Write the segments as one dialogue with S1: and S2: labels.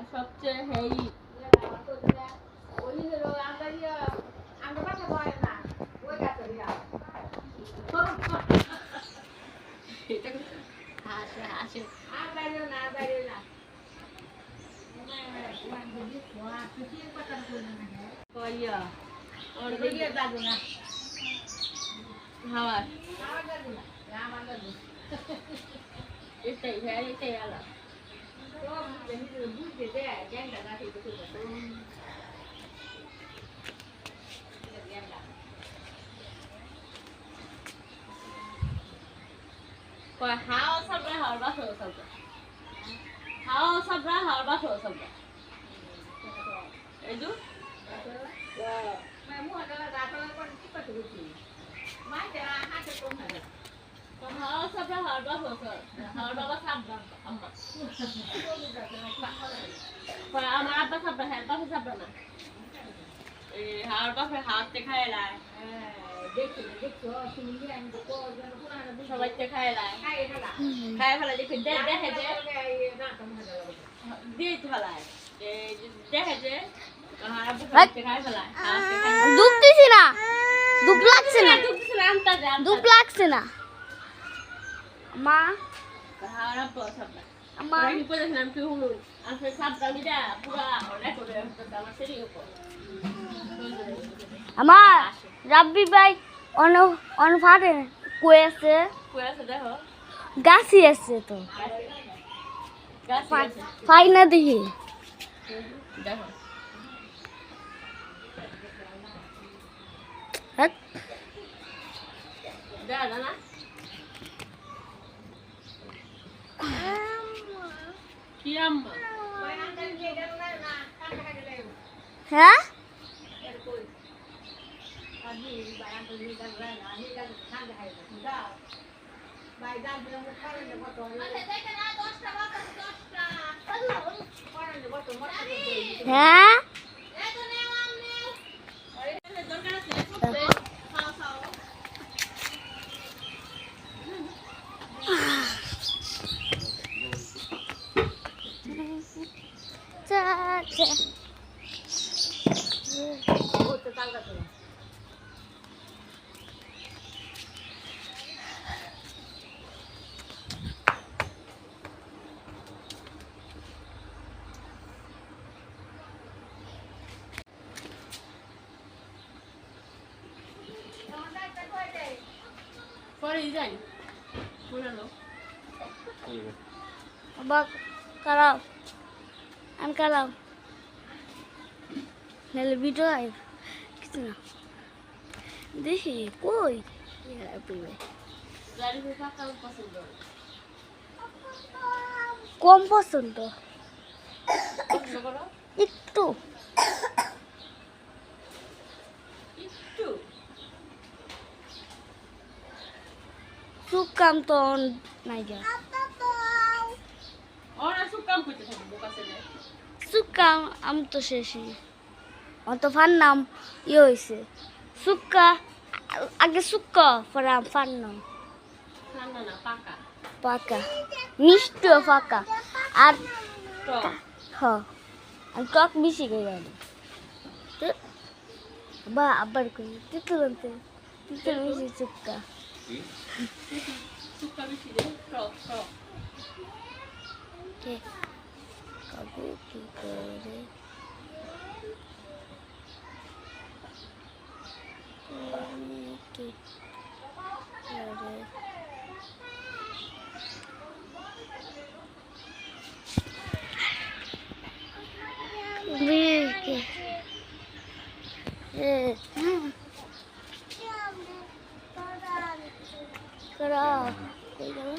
S1: সবচেয়ে হেই এটাই হ্যাঁ এটাই আলাদা Còn háo sắp ra háo bắt thở sắp ra háo sắp ra háo bắt thở sắp ra ấy chứ mày mua đó là con cái gì máy thì là hai cái con này còn háo sắp ra háo bắt thở háo đó bắt sắp ra âm bật còn আমার আব্বা sắp ra হ্যাঁ বাবা sắp ra না এই হাড় বাপে হাতে খায় লাই সবাই খায় লাই খায় ফেলা দেখে দেখে যে দিয়ে ফেলায় দেখে যে খায় ফেলায়
S2: দুধ দিছি না দুধ লাগছে না দুধ লাগছে না মা
S1: হাড়া সব
S2: আমার
S1: কি বলেছিলাম কি হলো আসলে সাবটা মিটা পুরা অনেক করে আমার শরীর উপর
S2: আমার রাব্বি ভাই অন ফাটে কই আছে
S1: দেখো
S2: গাছি আছে তো ফাই না দেখি
S1: দেখো
S2: হ্যাঁ
S1: দেখো না কি আম্মা
S2: হ্যাঁ হ্যাঁ
S1: পরে যাই পুরানো
S2: আবার কারাও আমি কারাও নাহলে ভিডিও আইব কিছু না দেখি কই কম পছন্দ একটু সুকাম তো নাই যা সুকাম আমি তো শেষই অত ফান নাম ইয়ে হয়েছে সুক্কা আগে সুক্কা পরে আম ফান নাম পাকা মিষ্টি পাকা আর আমি টক মিশি গেলাম বা আবার কই তিতুল আনতে তিতুল মিশি সুক্কা কে কবে কি করে কি করে বিকে করা কই গেল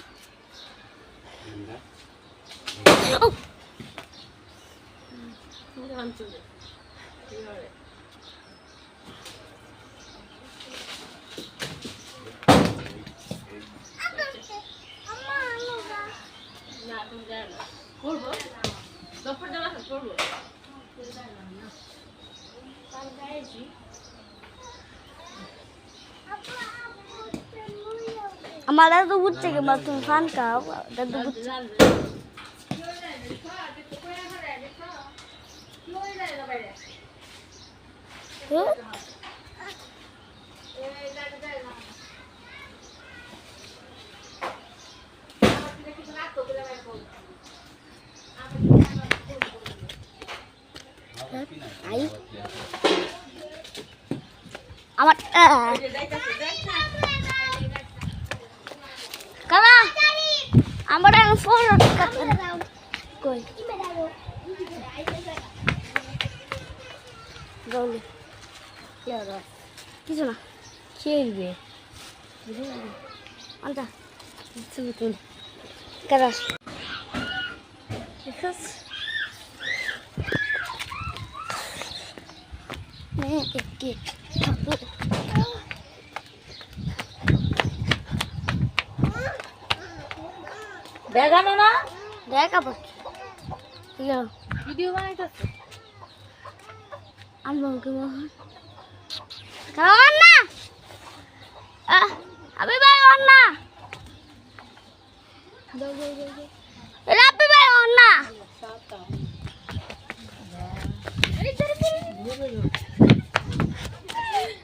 S2: আমার দাদু বুঝছে কি তুমি ফান খাও দাদু বুঝছে
S1: লই যায় না বাইরে
S2: হুম?
S1: এই যায় যায় না আমার দিকে কিছু না তো বলে বাইরে বল
S2: আই আমার কালা আমার ফোন কই গৌলি কিছু না খেলবে আনটা ছবি তুল কারা
S1: দেখানো না
S2: দেখা পাচ্ছি
S1: ভিডিও বানাইতেছে
S2: আমি কারণ না আমি ভাই অন না রাব্বি ভাই অন না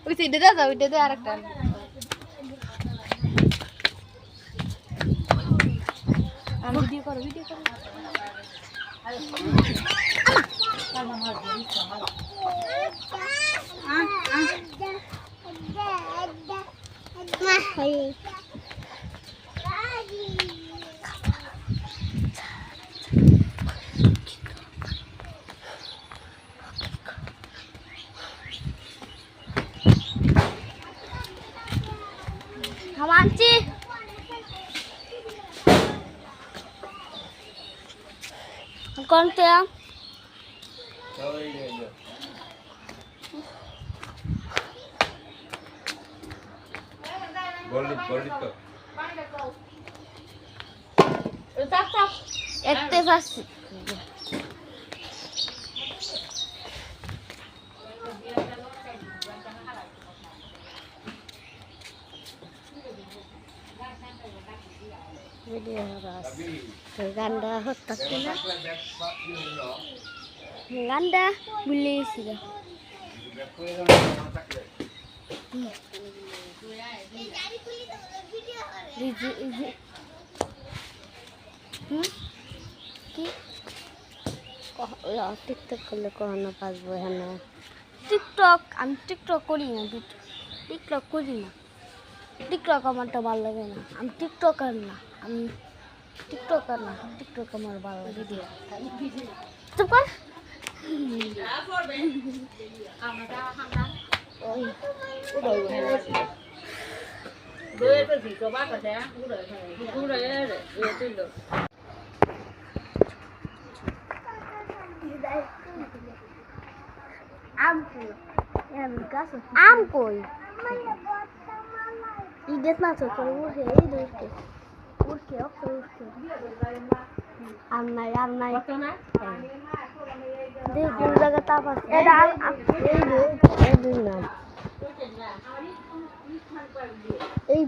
S1: ওই সাইডে দাও ওইটা দে আরেকটা আমি ভিডিও করো
S2: हम आंची कौन थे आप একতে ফাসি video ras ganda hotak na ganda beli sih কি টিকটক করলে কখনো পারবো হ্যাঁ টিকটক আমি টিকটক করি না টিকটক করি না টিকটক আমারটা ভালো লাগে না আমি টিকটকার না আমি টিকটকার না টিকটক আমার ভালো লাগে চুপ কর আম কই ঈদের না তো করে উঠে এই উঠে আম নাই দেখ কোন জায়গা তাপ আছে এই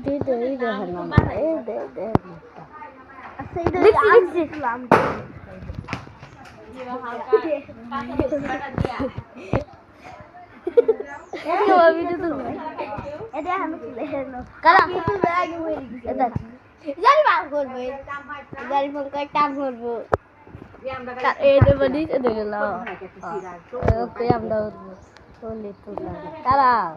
S2: টান করবো দাঁড়াও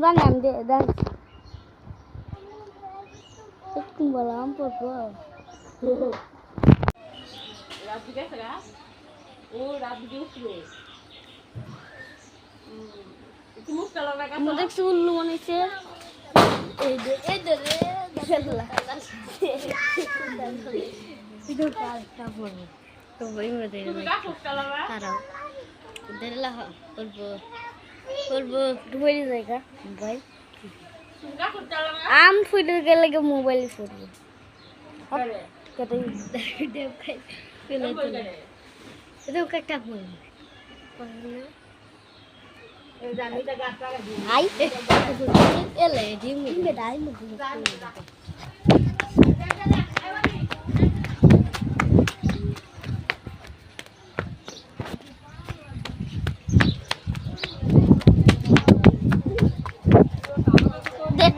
S2: জানি আমি দেখ একটু বললাম পড়বো দেখছি উল্লু মনেছে করবো ডুবাই জায়গা ভাই
S1: সুন্দর করতে হবে না
S2: আম ফুটে গেলে মোবাইল ফুটবে
S1: করে
S2: কত দেব খাই ফেলে
S1: বল করে
S2: এটা একটা ফোন
S1: এই জানিটা গাছ লাগা দিই
S2: আই এলে ডিম বেদাই মুখ দেখ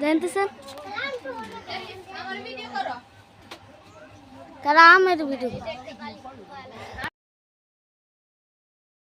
S2: জানতেছেন কারা আমার ভিডিও